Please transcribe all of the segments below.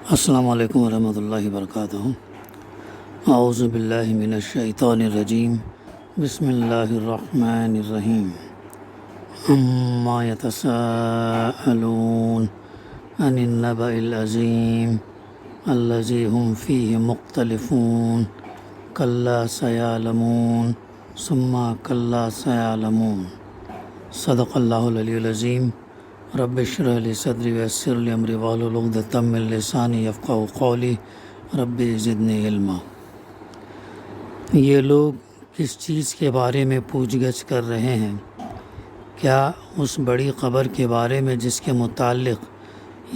السلام علیکم ورحمۃ اللہ وبرکاتہ۔ اعوذ باللہ من الشیطان الرجیم، بسم اللہ الرحمن الرحیم۔ عما یتساءلون عن النبأ العظیم الذی هم فیہ مختلفون کلا سیعلمون ثم کلا سیعلمون۔ صدق اللہ العلی العظیم۔ رب اشرح لی صدری ویسر لی امری واحلل عقدۃ من لسانی یفقہوا قولی رب زدنی علما۔ یہ لوگ کس چیز کے بارے میں پوچھ گچھ کر رہے ہیں؟ کیا اس بڑی قبر کے بارے میں جس کے متعلق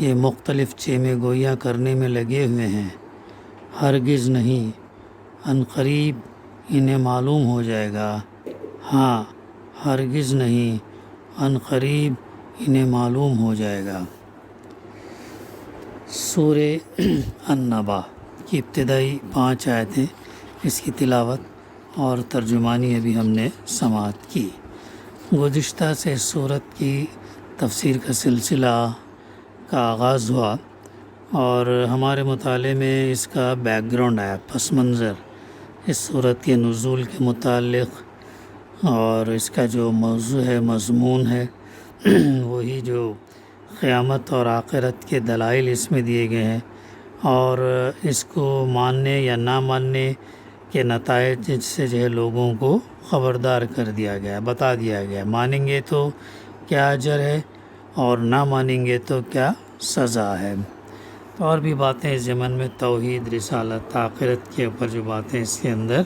یہ مختلف چیمے گوئیاں کرنے میں لگے ہوئے ہیں؟ ہرگز نہیں، ان قریب انہیں معلوم ہو جائے گا۔ ہاں، ہرگز نہیں، ان قریب انہیں معلوم ہو جائے گا۔ سورہ النبأ کی ابتدائی 5 آیتیں، اس کی تلاوت اور ترجمانی ابھی ہم نے سماعت کی۔ گزشتہ سے اس سورت کی تفسیر کا سلسلہ کا آغاز ہوا اور ہمارے مطالعے میں اس کا بیک گراؤنڈ آیا، پس منظر اس سورت کے نزول کے متعلق، اور اس کا جو موضوع ہے، مضمون ہے، وہی جو قیامت اور آخرت کے دلائل اس میں دیے گئے ہیں، اور اس کو ماننے یا نہ ماننے کے نتائج سے جو ہے لوگوں کو خبردار کر دیا گیا، بتا دیا گیا۔ مانیں گے تو کیا اجر ہے اور نہ مانیں گے تو کیا سزا ہے۔ اور بھی باتیں اس ضمن میں، توحید، رسالت، آخرت کے اوپر جو باتیں اس کے اندر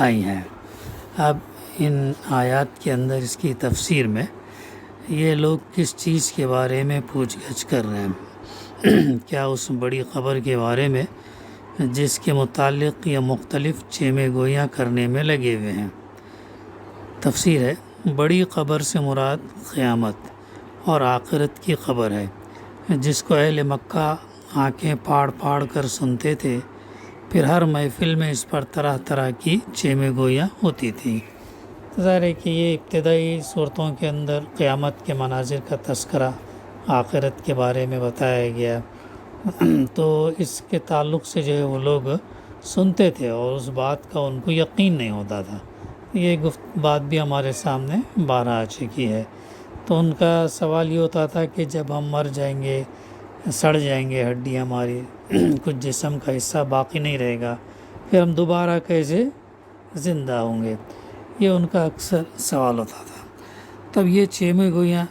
آئی ہیں۔ اب ان آیات کے اندر اس کی تفسیر میں یہ لوگ کس چیز کے بارے میں پوچھ گچھ کر رہے ہیں؟ کیا اس بڑی خبر کے بارے میں جس کے متعلق یہ مختلف چیمے گوئیاں کرنے میں لگے ہوئے ہیں؟ تفسیر ہے، بڑی خبر سے مراد قیامت اور آخرت کی خبر ہے، جس کو اہل مکہ آنکھیں پھاڑ پھاڑ کر سنتے تھے، پھر ہر محفل میں اس پر طرح طرح کی چیمے گوئیاں ہوتی تھیں۔ ظاہر ہے کہ یہ ابتدائی صورتوں کے اندر قیامت کے مناظر کا تذکرہ، آخرت کے بارے میں بتایا گیا، تو اس کے تعلق سے جو ہے وہ لوگ سنتے تھے اور اس بات کا ان کو یقین نہیں ہوتا تھا۔ یہ بات بھی ہمارے سامنے بار آ چکی ہے۔ تو ان کا سوال یہ ہوتا تھا کہ جب ہم مر جائیں گے، سڑ جائیں گے، ہڈی ہماری کچھ جسم کا حصہ باقی نہیں رہے گا، پھر ہم دوبارہ کیسے زندہ ہوں گے؟ یہ ان کا اکثر سوال ہوتا تھا۔ تب یہ چیمے گوئیاں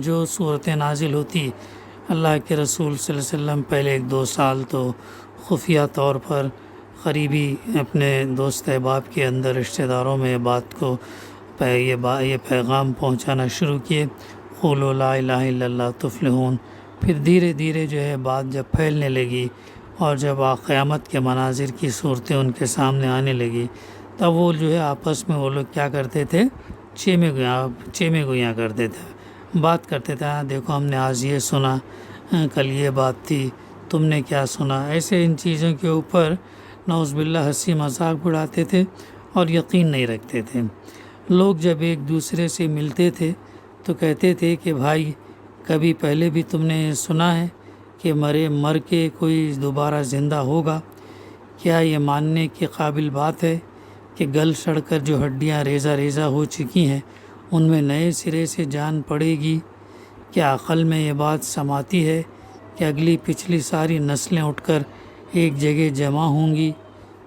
جو صورتیں نازل ہوتی، اللہ کے رسول صلی اللہ علیہ وسلم پہلے 1-2 سال تو خفیہ طور پر قریبی اپنے دوست احباب کے اندر، رشتہ داروں میں بات کو یہ پیغام پہنچانا شروع کیے، قولوا لا الہ الا اللہ تفلحون۔ پھر دھیرے دھیرے جو ہے بات جب پھیلنے لگی اور جب قیامت کے مناظر کی صورتیں ان کے سامنے آنے لگی، تب وہ جو ہے آپس میں وہ لوگ کیا کرتے تھے؟ چیمے گوئیاں کرتے تھے، بات کرتے تھے، دیکھو ہم نے آج یہ سنا، کل یہ بات تھی، تم نے کیا سنا؟ ایسے ان چیزوں کے اوپر نعوذ باللہ ہنسی مذاق اڑاتے تھے اور یقین نہیں رکھتے تھے۔ لوگ جب ایک دوسرے سے ملتے تھے تو کہتے تھے کہ بھائی، کبھی پہلے بھی تم نے سنا ہے کہ مر کے کوئی دوبارہ زندہ ہوگا؟ کیا یہ ماننے کے قابل بات ہے کہ گل سڑ کر جو ہڈیاں ریزہ ریزہ ہو چکی ہیں، ان میں نئے سرے سے جان پڑے گی؟ کیا عقل میں یہ بات سماتی ہے کہ اگلی پچھلی ساری نسلیں اٹھ کر ایک جگہ جمع ہوں گی؟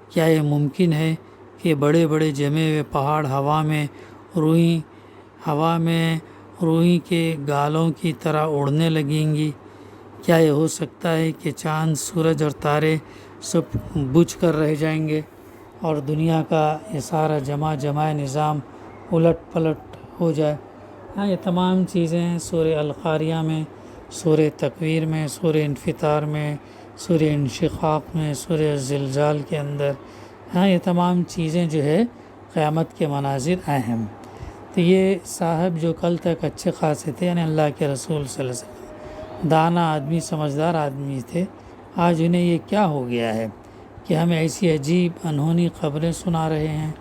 کیا یہ ممکن ہے کہ بڑے بڑے جمے ہوئے پہاڑ ہوا میں روئی کے گالوں کی طرح اڑنے لگیں گی؟ کیا یہ ہو سکتا ہے کہ چاند، سورج اور تارے سب بجھ کر رہ جائیں گے اور دنیا کا یہ سارا جمع نظام الٹ پلٹ ہو جائے؟ یہ تمام چیزیں سورہ القاریہ میں، سورہ تکویر میں، سورہ انفطار میں، سورہ انشقاق میں، سورہ زلزال کے اندر، یہ تمام چیزیں جو ہے قیامت کے مناظر اہم۔ تو یہ صاحب جو کل تک اچھے خاصے تھے، یعنی اللہ کے رسول صلی اللہ علیہ وسلم، دانا آدمی، سمجھدار آدمی تھے، آج انہیں یہ کیا ہو گیا ہے کہ ہمیں ایسی عجیب انہونی خبریں سنا رہے ہیں؟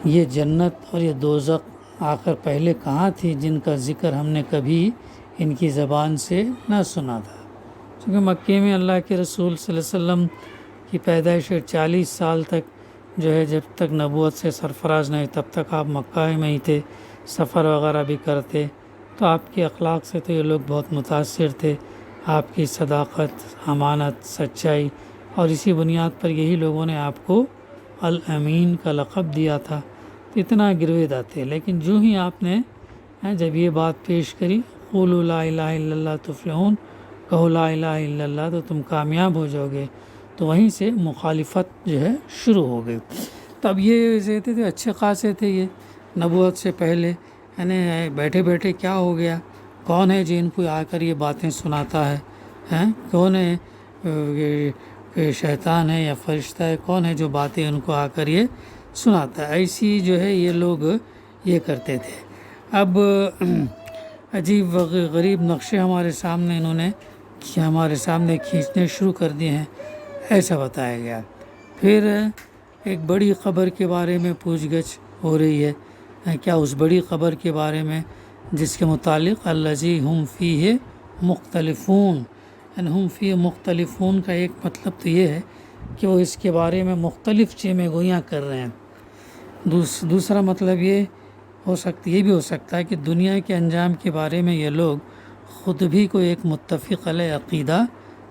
یہ جنت اور یہ دوزخ آخر پہلے کہاں تھی، جن کا ذکر ہم نے کبھی ان کی زبان سے نہ سنا تھا؟ کیونکہ مکے میں اللہ کے رسول صلی اللہ علیہ وسلم کی پیدائش 40 سال تک جو ہے، جب تک نبوت سے سرفراز نہیں تب تک آپ مکہ میں ہی تھے، سفر وغیرہ بھی کرتے، تو آپ کے اخلاق سے تو یہ لوگ بہت متاثر تھے، آپ کی صداقت، امانت، سچائی، اور اسی بنیاد پر یہی لوگوں نے آپ کو الامین کا لقب دیا تھا، تو اتنا گرویدہ تھے۔ لیکن جو ہی آپ نے جب یہ بات پیش کری، قولوا لا الہ الا اللہ تفلحون، کہو لا الہ الا اللہ تو تم کامیاب ہو جاؤ گے، تو وہیں سے مخالفت جو ہے شروع ہو گئی۔ تب یہ کہتے تھے اچھے خاصے تھے یہ نبوت سے پہلے، یعنی بیٹھے بیٹھے کیا ہو گیا، کون ہے جو ان کو آ کر یہ باتیں سناتا ہے، کون ہے، یہ شیطان ہے یا فرشتہ ہے، کون ہے جو باتیں ان کو آ کر یہ سناتا ہے۔ ایسی جو ہے یہ لوگ یہ کرتے تھے۔ اب عجیب و غریب نقشے ہمارے سامنے انہوں نے ہمارے سامنے کھینچنے شروع کر دیے ہیں، ایسا بتایا گیا۔ پھر ایک بڑی قبر کے بارے میں پوچھ گچھ ہو رہی ہے، کیا اس بڑی قبر کے بارے میں جس کے متعلق الذی ہم فیہ مختلفون، یعنی ہم فیہ مختلفون کا ایک مطلب تو یہ ہے کہ وہ اس کے بارے میں مختلف چیمیں گویاں کر رہے ہیں۔ دوسرا مطلب یہ بھی ہو سکتا ہے کہ دنیا کے انجام کے بارے میں یہ لوگ خود بھی کوئی ایک متفق علیہ عقیدہ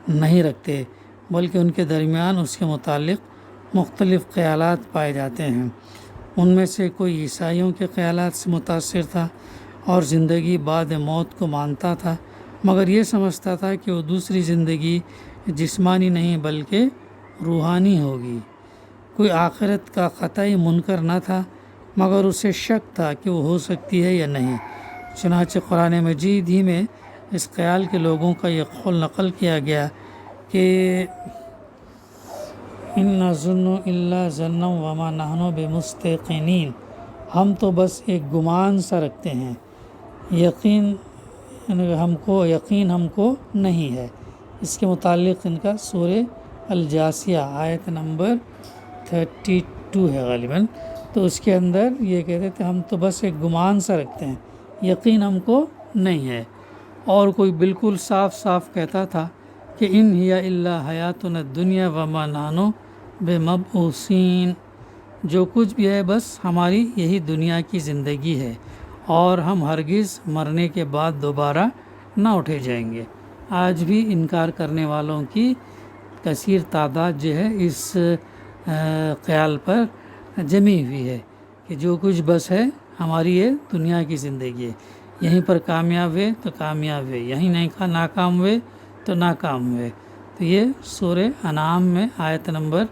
نہیں رکھتے، بلکہ ان کے درمیان اس کے متعلق مختلف خیالات پائے جاتے ہیں۔ ان میں سے کوئی عیسائیوں کے خیالات سے متاثر تھا اور زندگی بعد موت کو مانتا تھا، مگر یہ سمجھتا تھا کہ وہ دوسری زندگی جسمانی نہیں بلکہ روحانی ہوگی۔ کوئی آخرت کا قطعی منکر نہ تھا، مگر اسے شک تھا کہ وہ ہو سکتی ہے یا نہیں۔ چنانچہ قرآن مجید ہی میں اس خیال کے لوگوں کا یہ قول نقل کیا گیا کہ ان نظن الا ظنا وما نحن بمستيقنين، ہم تو بس ایک گمان سا رکھتے ہیں، یقین ہم کو نہیں ہے۔ اس کے متعلق ان کا سورہ الجاثیہ آیت نمبر 32 ہے غالباً، تو اس کے اندر یہ کہتے تھے ہم تو بس ایک گمان سا رکھتے ہیں، یقین ہم کو نہیں ہے۔ اور کوئی بالکل صاف صاف کہتا تھا کہ ان ہی الا حیاتنا الدنیا وما نحن بمبعوثین، جو کچھ بھی ہے بس ہماری یہی دنیا کی زندگی ہے اور ہم ہرگز مرنے کے بعد دوبارہ نہ اٹھے جائیں گے۔ آج بھی انکار کرنے والوں کی کثیر تعداد جو ہے اس خیال پر جمی ہوئی ہے کہ جو کچھ بس ہے ہماری یہ دنیا کی زندگی ہے، یہیں پر کامیاب ہوئے تو کامیاب ہوئے، یہیں نہیں ناکام ہوئے تو ناکام ہوئے۔ تو یہ سورہ انعام میں آیت نمبر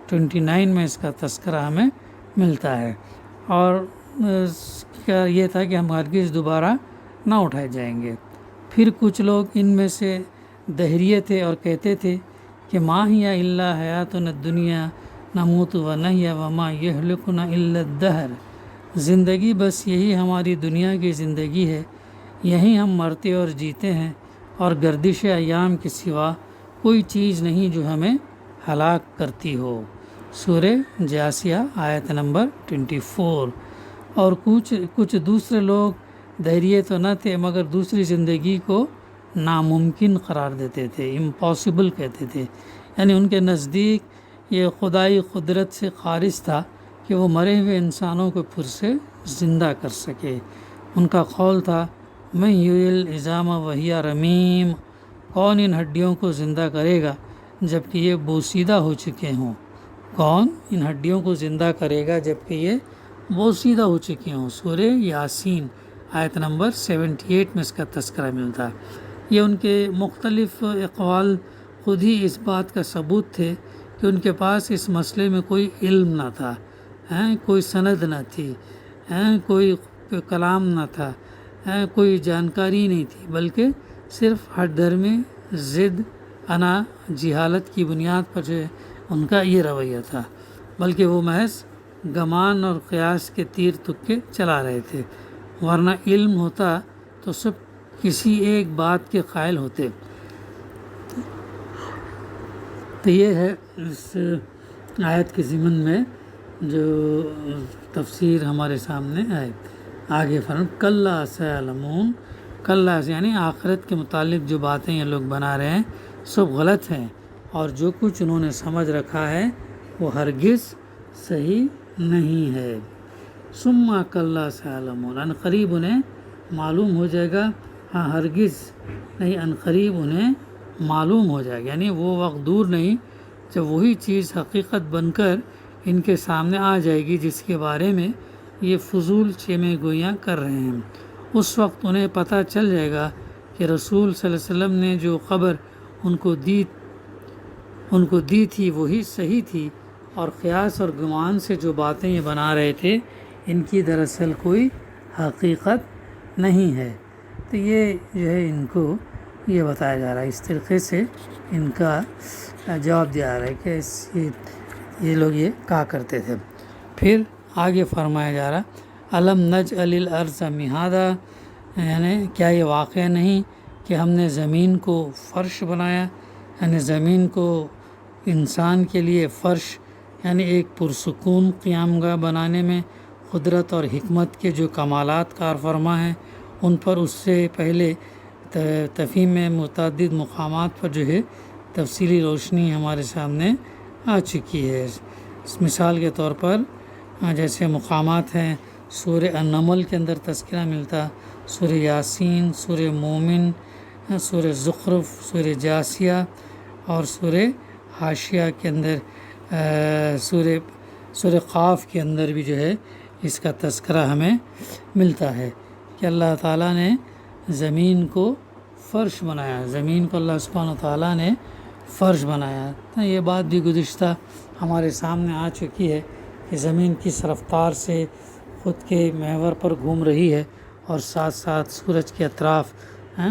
29 میں اس کا تذکرہ ہمیں ملتا ہے، اور کیا یہ تھا کہ ہم ہرگز دوبارہ نہ اٹھائے جائیں گے۔ پھر کچھ لوگ ان میں سے دہریے تھے اور کہتے تھے کہ ما ہی الا حیاتنا الدنیا نموت و نحیا وما یہلکنا الا الدہر، زندگی بس یہی ہماری دنیا کی زندگی ہے، یہیں ہم مرتے اور جیتے ہیں، اور گردش ایام کے سوا کوئی چیز نہیں جو ہمیں ہلاک کرتی ہو۔ سورہ جاثیہ آیت نمبر 24۔ اور کچھ دوسرے لوگ دہریے تو نہ تھے مگر دوسری زندگی کو ناممکن قرار دیتے تھے، امپاسبل کہتے تھے، یعنی ان کے نزدیک یہ خدائی قدرت سے خارج تھا کہ وہ مرے ہوئے انسانوں کو پھر سے زندہ کر سکے۔ ان کا قول تھا من یحیی العظام وہی رمیم، کون ان ہڈیوں کو زندہ کرے گا جبکہ یہ بوسیدہ ہو چکے ہوں، کون ان ہڈیوں کو زندہ کرے گا جبکہ یہ بوسیدہ ہو چکے ہوں۔ سورہ یاسین آیت نمبر 78 میں اس کا تذکرہ ملتا ہے۔ یہ ان کے مختلف اقوال خود ہی اس بات کا ثبوت تھے کہ ان کے پاس اس مسئلے میں کوئی علم نہ تھا، کوئی سند نہ تھی، کوئی کلام نہ تھا، کوئی جانکاری نہیں تھی، بلکہ صرف ہٹ دھرمی، ضد، انا، جہالت کی بنیاد پر جو ہے ان کا یہ رویہ تھا، بلکہ وہ محض گمان اور قیاس کے تیر تکے چلا رہے تھے، ورنہ علم ہوتا تو سب کسی ایک بات کے قائل ہوتے۔ تو یہ ہے اس آیت کے ضمن میں جو تفسیر ہمارے سامنے آئے۔ آگے کلا سیعلمون، کلا یعنی آخرت کے متعلق جو باتیں یہ لوگ بنا رہے ہیں سب غلط ہیں، اور جو کچھ انہوں نے سمجھ رکھا ہے وہ ہرگز صحیح نہیں ہے۔ ثم کلا سیعلمون، ان قریب انہیں معلوم ہو جائے گا، ہاں ہرگز نہیں، ان قریب انہیں معلوم ہو جائے گا، یعنی وہ وقت دور نہیں جب وہی چیز حقیقت بن کر ان کے سامنے آ جائے گی جس کے بارے میں یہ فضول چیمیں گوئیاں کر رہے ہیں۔ اس وقت انہیں پتہ چل جائے گا کہ رسول صلی اللہ علیہ وسلم نے جو خبر ان کو دی تھی وہی صحیح تھی، اور قیاس اور گمان سے جو باتیں یہ بنا رہے تھے ان کی دراصل کوئی حقیقت نہیں ہے۔ تو یہ جو ہے ان کو یہ بتایا جا رہا ہے، اس طریقے سے ان کا جواب دیا جا رہا ہے کہ یہ لوگ یہ کہا کرتے تھے۔ پھر آگے فرمایا جا رہا الم نجعل الارض مہادا، یعنی کیا یہ واقعہ نہیں کہ ہم نے زمین کو فرش بنایا، یعنی زمین کو انسان کے لیے فرش، یعنی ایک پرسکون قیام گاہ بنانے میں قدرت اور حکمت کے جو کمالات کار فرما ہیں ان پر اس سے پہلے تفہیم میں متعدد مقامات پر جو ہے تفصیلی روشنی ہمارے سامنے آ چکی ہے۔ اس مثال کے طور پر جیسے مقامات ہیں سورہ النمل کے اندر تذکرہ ملتا، سورہ یاسین، سورہ مومن، سورہ زخرف، سورہ جاسیہ، اور سورہ حاشیہ کے اندر سورہ قاف کے اندر بھی جو ہے اس کا تذکرہ ہمیں ملتا ہے کہ اللہ تعالیٰ نے زمین کو فرش بنایا، زمین کو اللہ سبحانہ تعالیٰ نے فرش بنایا۔ تو یہ بات بھی گزشتہ ہمارے سامنے آ چکی ہے کہ زمین کس رفتار سے خود کے محور پر گھوم رہی ہے اور ساتھ ساتھ سورج کے اطراف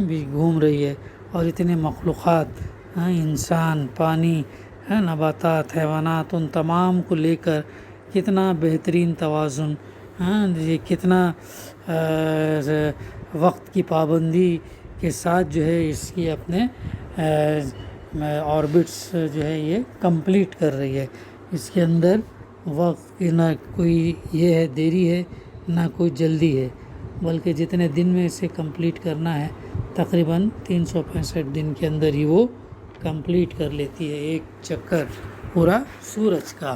بھی گھوم رہی ہے، اور اتنے مخلوقات، انسان، پانی، نباتات، حیوانات، ان تمام کو لے کر کتنا بہترین توازن، یہ کتنا وقت کی پابندی کے ساتھ جو ہے اس کی اپنے آربٹس جو ہے یہ کمپلیٹ کر رہی ہے۔ اس کے اندر وقت کی نہ کوئی یہ ہے دیری ہے نہ کوئی جلدی ہے، بلکہ جتنے دن میں اسے کمپلیٹ کرنا ہے تقریباً 365 دن کے اندر ہی وہ کمپلیٹ کر لیتی ہے ایک چکر پورا سورج کا،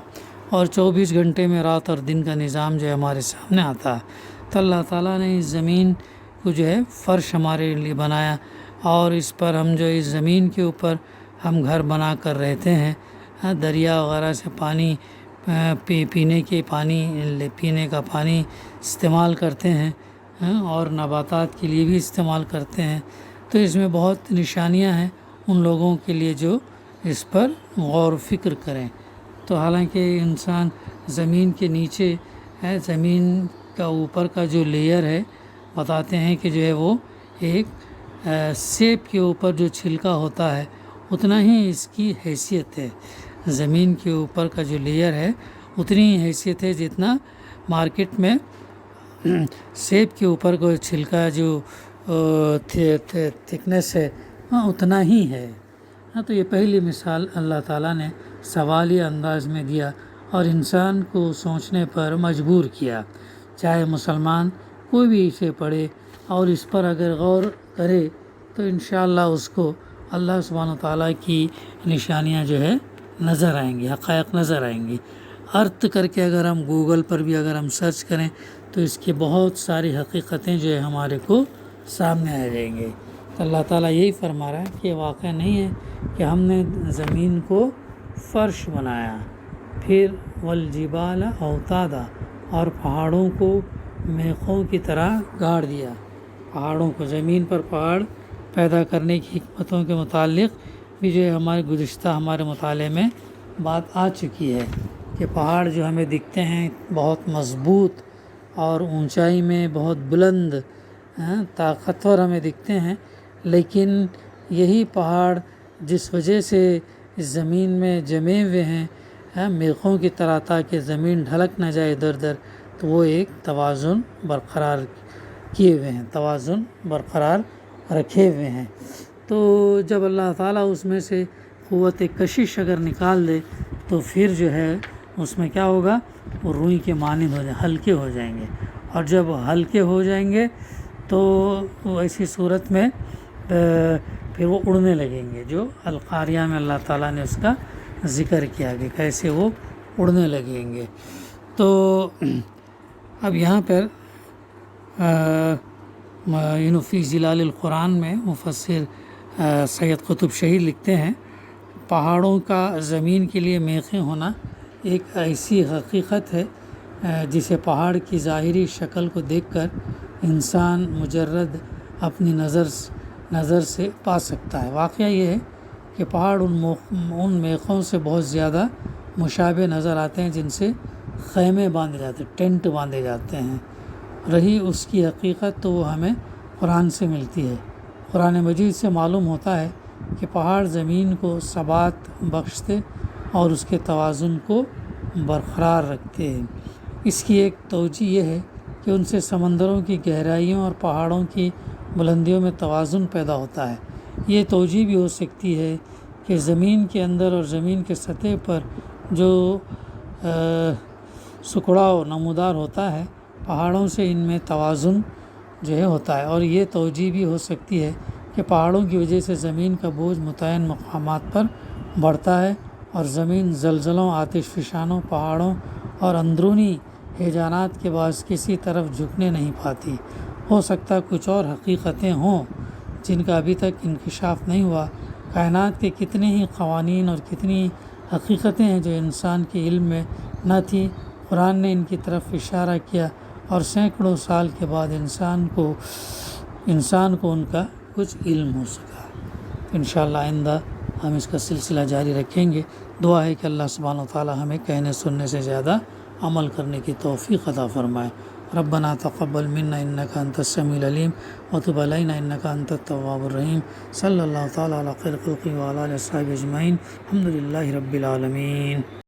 اور 24 گھنٹے میں رات اور دن کا نظام جو ہے ہمارے سامنے آتا ہے۔ تو اللہ تعالیٰ نے اس زمین کو جو ہے فرش ہمارے لیے بنایا، اور اس پر ہم جو اس زمین کے اوپر ہم گھر بنا کر رہتے ہیں، دریا وغیرہ سے پانی پینے کا پانی استعمال کرتے ہیں، اور نباتات کے لیے بھی استعمال کرتے ہیں۔ تو اس میں بہت نشانیاں ہیں ان لوگوں کے لیے جو اس پر غور و فکر کریں۔ تو حالانکہ انسان زمین کے نیچے ہے، زمین کا اوپر کا جو لیئر ہے بتاتے ہیں کہ جو ہے وہ ایک سیب کے اوپر جو چھلکا ہوتا ہے اتنا ہی اس کی حیثیت ہے، زمین کے اوپر کا جو لیئر ہے اتنی ہی حیثیت ہے جتنا مارکیٹ میں سیب کے اوپر کو چھلکا جو تھکنیس ہے اتنا ہی ہے۔ تو یہ پہلی مثال اللہ تعالیٰ نے سوالیہ انداز میں دیا اور انسان کو سوچنے پر مجبور کیا، چاہے مسلمان کوئی بھی اسے پڑھے اور اس پر اگر غور کرے تو انشاءاللہ اس کو اللہ سبحانہ تعالیٰ کی نشانیاں جو ہے نظر آئیں گی، حقائق نظر آئیں گی۔ ارتھ کر کے اگر ہم گوگل پر بھی اگر ہم سرچ کریں تو اس کی بہت ساری حقیقتیں جو ہے ہمارے کو سامنے آ جائیں گے۔ تو اللہ تعالیٰ یہی فرما رہا ہے کہ واقعہ نہیں ہے کہ ہم نے زمین کو فرش بنایا، پھر والجبال اوتادا، اور پہاڑوں کو میخوں کی طرح گاڑ دیا۔ پہاڑوں کو، زمین پر پہاڑ پیدا کرنے کی حکمتوں کے متعلق بھی جو ہے ہمارے گزشتہ ہمارے مطالعے میں بات آ چکی ہے کہ پہاڑ جو ہمیں دکھتے ہیں بہت مضبوط اور اونچائی میں بہت بلند، طاقتور ہمیں دکھتے ہیں، لیکن یہی پہاڑ جس وجہ سے زمین میں جمے ہوئے ہیں میخوں کی طرح تاکہ زمین ڈھلک نہ جائے ادھر ادھر، تو وہ ایک توازن برقرار کیے ہوئے ہیں، توازن برقرار رکھے ہوئے ہیں۔ تو جب اللہ تعالیٰ اس میں سے قوت کشش اگر نکال دے تو پھر جو ہے اس میں کیا ہوگا، وہ روئی کے مانند ہو جائیں، ہلکے ہو جائیں گے، اور جب ہلکے ہو جائیں گے تو ایسی صورت میں پھر وہ اڑنے لگیں گے، جو القاریہ میں اللہ تعالیٰ نے اس کا ذکر کیا کہ کیسے وہ اڑنے لگیں گے۔ تو اب یہاں پر فی ظلال القرآن میں مفسر سید قطب شہید لکھتے ہیں، پہاڑوں کا زمین کے لیے میخیں ہونا ایک ایسی حقیقت ہے جسے پہاڑ کی ظاہری شکل کو دیکھ کر انسان مجرد اپنی نظر سے پا سکتا ہے۔ واقعہ یہ ہے کہ پہاڑ ان میخوں سے بہت زیادہ مشابہ نظر آتے ہیں جن سے خیمے باندھے جاتے ہیں، ٹینٹ باندھے جاتے ہیں۔ رہی اس کی حقیقت تو وہ ہمیں قرآن سے ملتی ہے۔ قرآن مجید سے معلوم ہوتا ہے کہ پہاڑ زمین کو ثبات بخشتے اور اس کے توازن کو برقرار رکھتے ہیں۔ اس کی ایک توجہ یہ ہے کہ ان سے سمندروں کی گہرائیوں اور پہاڑوں کی بلندیوں میں توازن پیدا ہوتا ہے۔ یہ توجہ بھی ہو سکتی ہے کہ زمین کے اندر اور زمین کے سطح پر جو سکڑاؤ نمودار ہوتا ہے، پہاڑوں سے ان میں توازن جو ہے ہوتا ہے۔ اور یہ توجہ بھی ہو سکتی ہے کہ پہاڑوں کی وجہ سے زمین کا بوجھ متعین مقامات پر بڑھتا ہے اور زمین زلزلوں، آتش فشانوں، پہاڑوں اور اندرونی ہیجانات کے باعث کسی طرف جھکنے نہیں پاتی۔ ہو سکتا کچھ اور حقیقتیں ہوں جن کا ابھی تک انکشاف نہیں ہوا۔ کائنات کے کتنے ہی قوانین اور کتنی حقیقتیں ہیں جو انسان کے علم میں نہ تھیں، قرآن نے ان کی طرف اشارہ کیا اور سینکڑوں سال کے بعد انسان کو ان کا کچھ علم ہو سکا۔ انشاءاللہ آئندہ ہم اس کا سلسلہ جاری رکھیں گے۔ دعا ہے کہ اللہ سبحانہ وتعالی ہمیں کہنے سننے سے زیادہ عمل کرنے کی توفیق عطا فرمائے۔ ربنا تقبل منا انک انت السمیع العلیم وتب علینا انک انت التواب الرحیم۔ صلی اللہ تعالی علی خیر خلقہ وعلی آلہ وصحبہ اجمعین۔ الحمد للہ رب العالمین۔